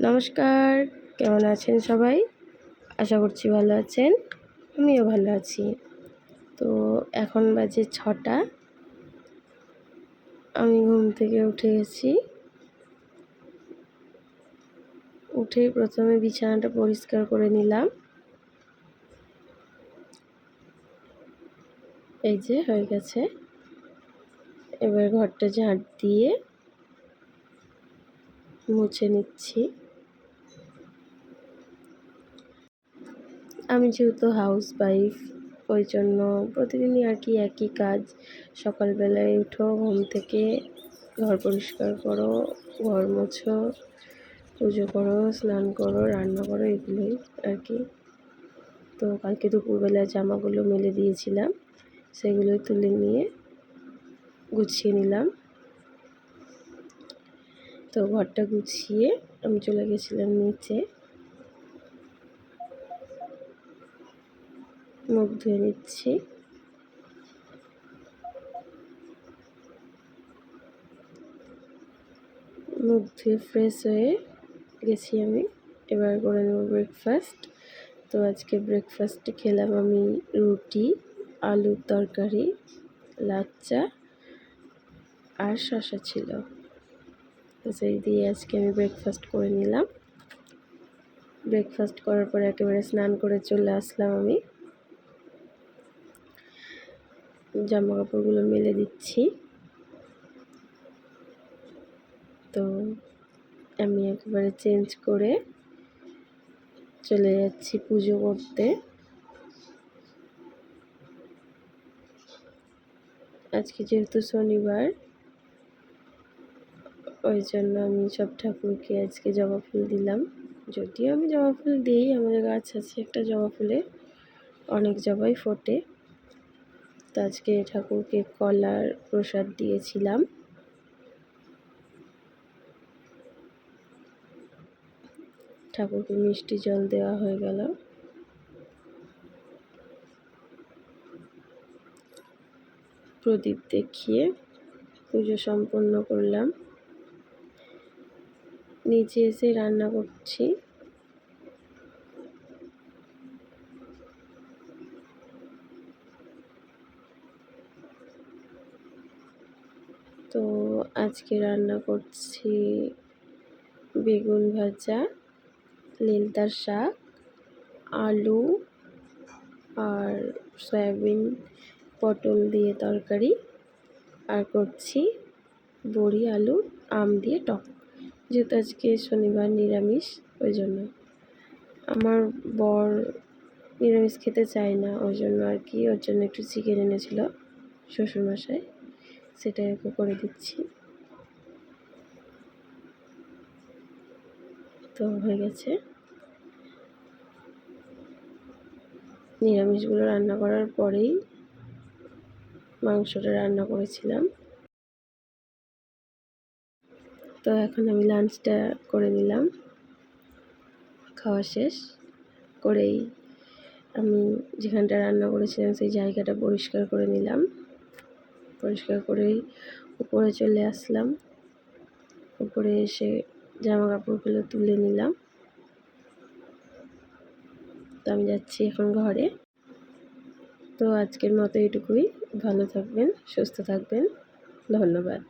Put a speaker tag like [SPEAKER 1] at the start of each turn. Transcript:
[SPEAKER 1] নমস্কার, কেমন আছেন সবাই? আশা করছি ভালো আছেন। আমিও ভালো আছি। তো এখন বাজে ৬টা। আমি ঘুম থেকে উঠে গেছি। উঠেই প্রথমে বিছানাটা পরিষ্কার করে নিলাম। এই যে হয়ে গেছে। এবার ঘরটা ঝাঁট দিয়ে মুছে নিচ্ছি। আমি যেহেতু হাউসওয়াইফ, ওই জন্য প্রতিদিনই একই কাজ। সকালবেলায় উঠো, ঘুম থেকে ঘর পরিষ্কার করো, ঘর মোছো, পুজো করো, স্নান করো, রান্না করো, এগুলোই তো কালকে দুপুরবেলায় জামাগুলো মেলে দিয়েছিলাম, সেগুলো তুলে নিয়ে গুছিয়ে নিলাম। তো ঘরটা গুছিয়ে আমি চলে গেছিলাম নিচে, মুখ ধুয়ে নিচ্ছি। মুখ ধুয়ে ফ্রেশ হয়ে গেছি আমি। এবার করে নেব ব্রেকফাস্ট। তো আজকে ব্রেকফাস্টে খেলাম আমি রুটি, আলুর তরকারি, লাচ্চা আর শসা ছিল। তো সেই দিয়ে আজকে আমি ব্রেকফাস্ট করে নিলাম। ব্রেকফাস্ট করার পরে একেবারে স্নান করে চলে আসলাম আমি। জামা কাপড়গুলো মেলে দিচ্ছি। তো আমি একেবারে চেঞ্জ করে চলে যাচ্ছি পুজো করতে। আজকে যেহেতু শনিবার, ওই জন্য আমি সব ঠাকুরকে আজকে জবা ফুল দিলাম। যদিও আমি জবা ফুল দিই, আমাদের গাছ আছে একটা জবা ফুলের, অনেক জবাই ফোটে। তো আজকে ঠাকুরকে কলার প্রসাদ দিয়েছিলাম। ঠাকুরকে মিষ্টি জল দেওয়া হয়ে গেল। প্রদীপ দেখিয়ে পুজো সম্পন্ন করলাম। নিচে এসে রান্না করছি। তো আজকে রান্না করছি বেগুন ভাজা, লেলতার শাক, আলু আর সয়াবিন পটল দিয়ে তরকারি, আর করছি বড়ি, আলু, আম দিয়ে টক। যেহেতু আজকে শনিবার নিরামিষ, ওই জন্য আমার বর নিরামিষ খেতে চায় না, ওই জন্য ওর জন্য একটু চিকেন এনেছিল শ্বশুরমশাই, সেটাই ওকে করে দিচ্ছি। তো হয়ে গেছে। নিরামিষগুলো রান্না করার পরেই মাংসটা রান্না করেছিলাম। তো এখন আমি লাঞ্চটা করে নিলাম। খাওয়া শেষ করেই আমি যেখানটা রান্না করেছিলাম সেই জায়গাটা পরিষ্কার করে নিলাম। পরিষ্কার করেই উপরে চলে আসলাম। উপরে এসে জামা কাপড়গুলো তুলে নিলাম। তো আমি যাচ্ছি এখন ঘরে। তো আজকের মতো এটুকুই। ভালো থাকবেন, সুস্থ থাকবেন। ধন্যবাদ।